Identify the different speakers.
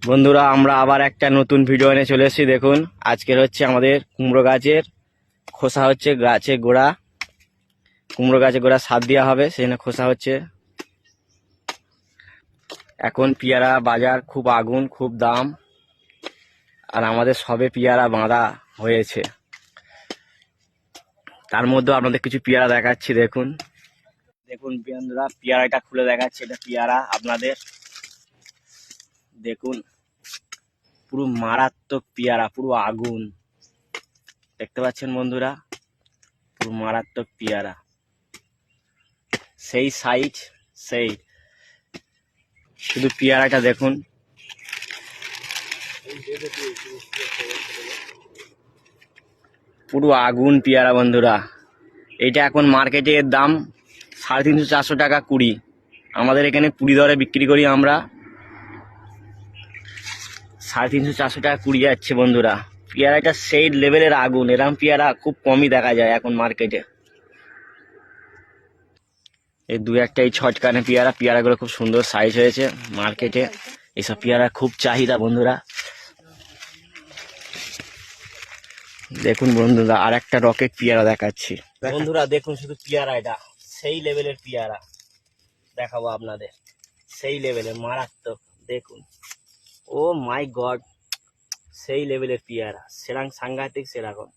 Speaker 1: বন্ধুরা, আমরা আবার একটা নতুন ভিডিও এনে চলে এসেছি। দেখুন, আজকের হচ্ছে আমাদের কুমড়ো গাছের খোসা হচ্ছে গাছের গোড়া। কুমড়ো গাছের গোড়া সার দেওয়া হবে, সেখানে খোসা হচ্ছে। এখন পেয়ারা বাজার খুব আগুন, খুব দাম, আর আমাদের সবে পেয়ারা বাঁধা হয়েছে। তার মধ্যে আপনাদের কিছু পেয়ারা দেখাচ্ছি। দেখুন দেখুন বন্ধুরা, পেয়ারাটা খুলে দেখাচ্ছি। এটা পেয়ারা আপনাদের দেখুন, পুরো মারাত্মক পেয়ারা, পুরো আগুন। দেখতে পাচ্ছেন বন্ধুরা, পুরো মারাত্মক পেয়ারা, সেই সাইজ, সেই শুধু পেয়ারাটা দেখুন। পুরো আগুন পেয়ারা বন্ধুরা। এইটা এখন মার্কেটে এর দাম 350-400 টাকা কুড়ি। আমাদের এখানে কুড়ি দরে বিক্রি করি আমরা। 350-400 টাকা কুড়ি যাচ্ছে বন্ধুরা। পেয়ারাটা সেই লেভেলের আগুন, এরকম পেয়ারা খুব কমই দেখা যায় এখন মার্কেটে। এই দু একটা এই ছটকানে পেয়ারাগুলো খুব সুন্দর সাইজ হয়েছে মার্কেটে। এইসব পেয়ারা খুব চাহিদা বন্ধুরা। দেখুন বন্ধুরা, আর একটা রকেট পেয়ারা দেখাচ্ছি বন্ধুরা। দেখুন শুধু পেয়ারা, এটা সেই লেভেলের পেয়ারা দেখাবো আপনাদের, সেই লেভেলের মারাত্মক। দেখুন, ও মাই গড, সেই লেভেলের পেয়ারা, সেরকম সাংঘাতিক সেরকম।